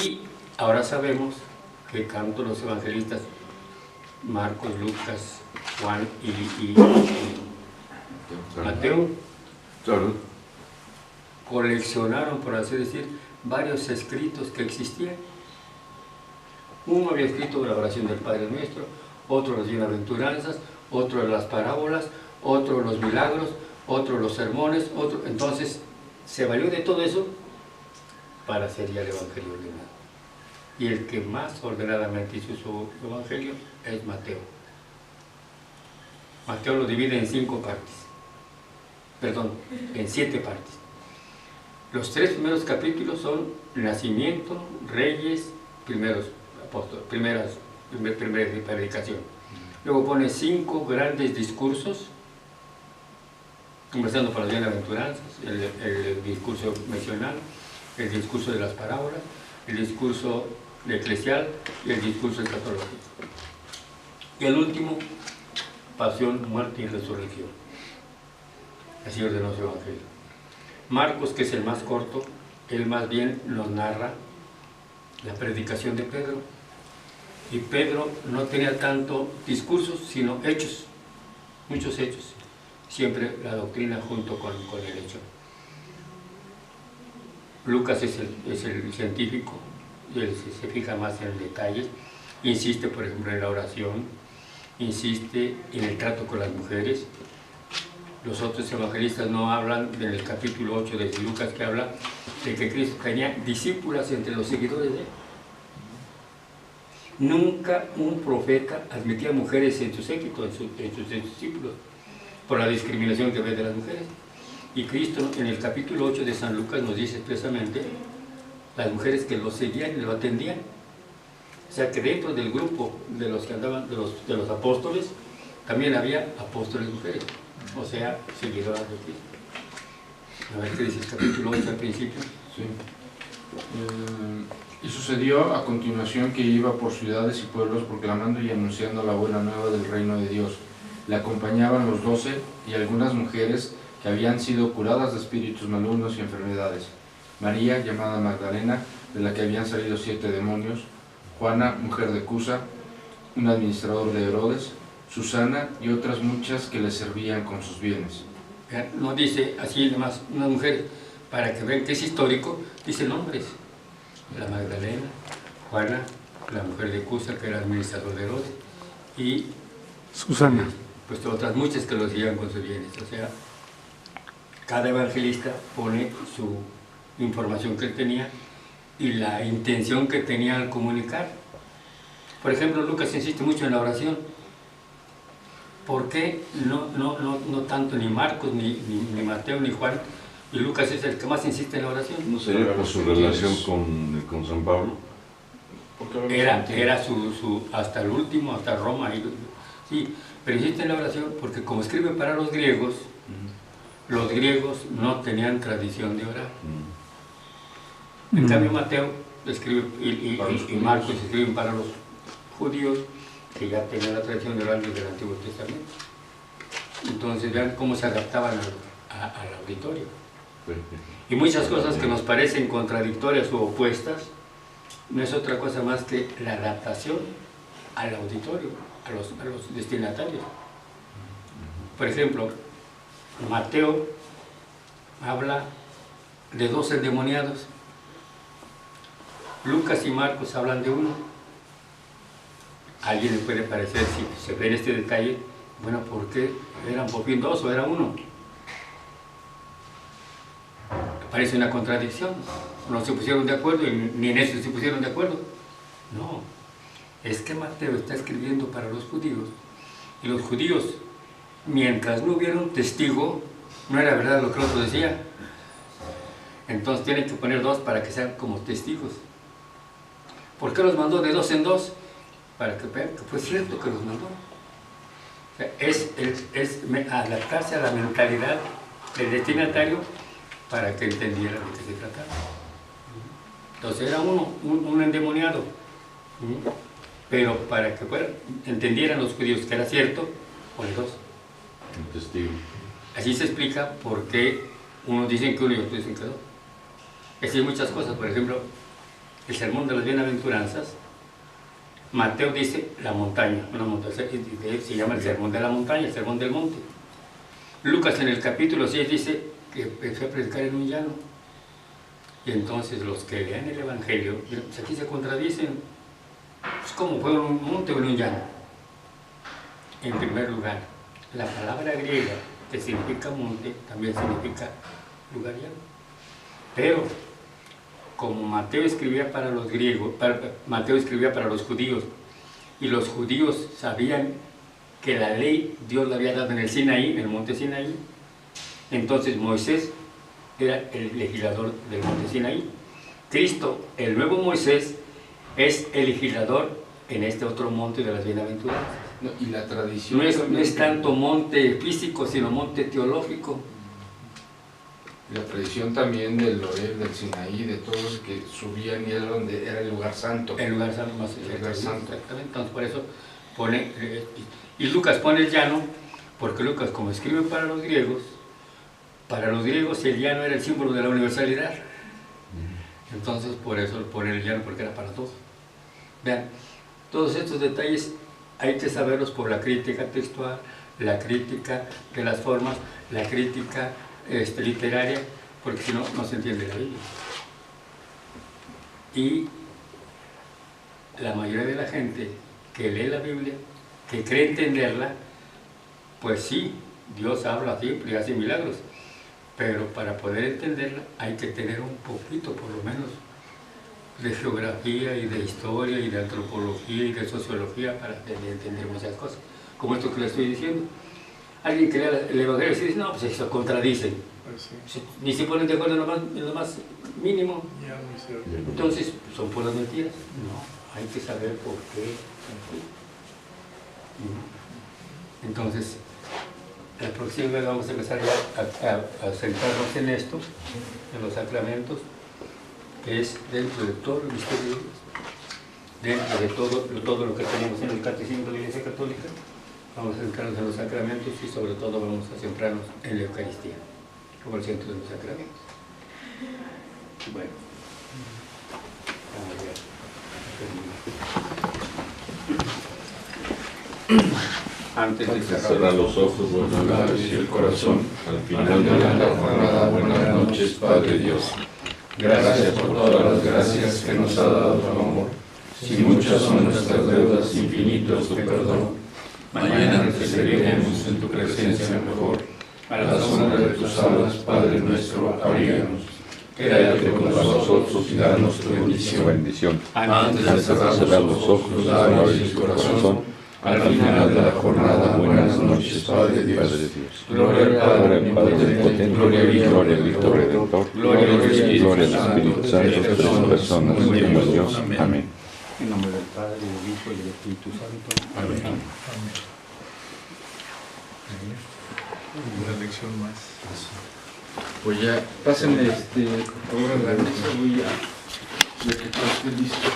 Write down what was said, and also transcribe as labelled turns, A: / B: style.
A: Y ahora sabemos que tanto los evangelistas Marcos, Lucas, Juan y Mateo coleccionaron, por así decir, varios escritos que existían. Uno había escrito la oración del Padre Nuestro, otro las bienaventuranzas, otro las parábolas, otro los milagros, otro los sermones, otro. Entonces se valió de todo eso para hacer ya el Evangelio ordenado. Y el que más ordenadamente hizo su Evangelio es Mateo. Mateo lo divide en 5 partes, perdón, en 7 partes. Los 3 primeros capítulos son nacimiento, reyes, primeros apóstoles, primera predicación. Luego pone 5 grandes discursos, empezando por las bienaventuranzas, el discurso mencionado, el discurso de las parábolas, el discurso eclesial y el discurso escatológico. Y el último, pasión, muerte y resurrección. Así ordenó su Evangelio. Marcos, que es el más corto, él más bien nos narra la predicación de Pedro. Y Pedro no tenía tanto discursos, sino hechos, muchos hechos. Siempre la doctrina junto con el hecho. Lucas es el científico, él se fija más en el detalle, insiste por ejemplo en la oración, insiste en el trato con las mujeres. Los otros evangelistas no hablan en el capítulo 8 de Lucas, que habla de que Cristo tenía discípulas entre los seguidores de él. Nunca un profeta admitía mujeres en su séquito, en sus discípulos, por la discriminación que ve de las mujeres. Y Cristo en el capítulo 8 de San Lucas nos dice expresamente las mujeres que lo seguían y lo atendían. O sea que dentro del grupo de los que andaban, de los apóstoles, también había apóstoles mujeres, o sea, seguidoras de Cristo. A ver qué dice el capítulo 8 al principio.
B: Sí. Y sucedió a continuación que iba por ciudades y pueblos proclamando y anunciando la buena nueva del reino de Dios. Le acompañaban los 12 y algunas mujeres que habían sido curadas de espíritus malignos y enfermedades. María, llamada Magdalena, de la que habían salido 7 demonios, Juana, mujer de Cusa, un administrador de Herodes, Susana y otras muchas que le servían con sus bienes.
A: No dice así nomás unas mujeres, para que vean que es histórico, dice nombres. La Magdalena, Juana, la mujer de Cusa, que era administrador de Herodes, y
C: Susana.
A: Pues otras muchas que lo seguían con sus bienes. O sea, cada evangelista pone su información que él tenía y la intención que tenía al comunicar. Por ejemplo, Lucas insiste mucho en la oración. ¿Por qué no tanto ni Marcos, ni Mateo, ni Juan? Y Lucas es el que más insiste en la oración.
D: ¿No sería por su relación con San Pablo?
A: Era su hasta el último, hasta Roma. Sí, pero insiste en la oración porque como escribe para los griegos no tenían tradición de orar. En cambio Mateo escribe y Marcos escriben para los judíos que ya tenían la tradición de orar desde el Antiguo Testamento. Entonces vean cómo se adaptaban al auditorio. Y muchas cosas que nos parecen contradictorias o opuestas no es otra cosa más que la adaptación al auditorio, a los destinatarios. Por ejemplo, Mateo habla de 2 endemoniados. Lucas y Marcos hablan de uno. A alguien le puede parecer, si se ve este detalle, bueno, ¿por qué eran por fin 2 o era 1? Parece una contradicción. No se pusieron de acuerdo y ni en eso se pusieron de acuerdo. No, es que Mateo está escribiendo para los judíos y los judíos, mientras no hubiera un testigo, no era verdad lo que el otro decía. Entonces tienen que poner 2 para que sean como testigos. ¿Por qué los mandó de 2 en 2? Para que vean que fue cierto que los mandó. O sea, es adaptarse a la mentalidad del destinatario para que entendiera de qué se trataba. Entonces era un endemoniado, pero para que entendieran los judíos que era cierto, pone 2.
D: Un testigo.
A: Así se explica por qué unos dicen que 1 y otros dicen que 2. Es decir, muchas cosas. Por ejemplo, el sermón de las bienaventuranzas, Mateo dice la montaña, una montaña, se llama el sermón de la montaña, el sermón del monte. Lucas en el capítulo 6 dice que empezó a predicar en un llano. Y entonces los que lean el Evangelio, pues aquí se contradicen. Pues ¿cómo fue en un monte o en un llano? En primer lugar, la palabra griega que significa monte también significa lugar llano. Pero como Mateo escribía para los griegos, Mateo escribía para los judíos, y los judíos sabían que la ley Dios la había dado en el Sinaí, en el monte Sinaí. Entonces Moisés era el legislador del monte Sinaí. Cristo, el nuevo Moisés, es el legislador en este otro monte de las bienaventuranzas.
B: No, y la tradición
A: No es tanto monte físico, sino monte teológico.
B: La tradición también del Oreb, del Sinaí, de todos que subían y era donde era el lugar santo.
A: El lugar santo más
B: el lugar santo.
A: Exactamente. Entonces por eso pone, y Lucas pone el llano, porque Lucas, como escribe para los griegos el llano era el símbolo de la universalidad. Entonces por eso pone el llano, porque era para todos. Vean, todos estos detalles hay que saberlos por la crítica textual, la crítica de las formas, la crítica literaria, porque si no, no se entiende la Biblia. Y la mayoría de la gente que lee la Biblia, que cree entenderla, pues sí, Dios habla siempre y hace milagros, pero para poder entenderla hay que tener un poquito, por lo menos, de geografía y de historia y de antropología y de sociología para entender muchas cosas, como esto que le estoy diciendo. Alguien que lea el Evangelio y dice, no, pues eso contradicen.
C: Pues sí.
A: Ni se ponen de acuerdo en lo más mínimo.
C: Ya, muy cierto.
A: Entonces, ¿son puras mentiras? No, hay que saber por qué. Entonces, la próxima vez vamos a empezar ya a centrarnos en esto, en los sacramentos, que es dentro de todo el misterio de Dios, dentro de todo lo que tenemos en el Catecismo de la Iglesia Católica. Vamos a centrarnos en los sacramentos y sobre todo vamos a centrarnos en la Eucaristía, como el centro de los sacramentos. Bueno, antes de
D: Cerrar los ojos, buenos labios y el corazón. Al final de la jornada, buenas noches, Padre Dios. Gracias por todas las gracias que nos ha dado tu amor. Si muchas son nuestras deudas, infinito es tu perdón. Mañana recibiremos en tu presencia mejor. A la sombra de tus alas, Padre nuestro, abríganos. Quédate con nosotros y danos tu bendición.
A: Antes
D: de cerrar los ojos, los labios y el corazón, al final de la jornada, buenas noches, Padre Dios.
A: Gloria al
D: Padre Omnipotente, gloria al Hijo Redentor, gloria al Espíritu Santo, tres personas, uno Dios. Amén.
A: En nombre del Padre, del Hijo y del Espíritu Santo. Amén.
C: Una lección más.
B: Pues ya, pásenme por favor a la mesa, voy a... Ya que esté listo.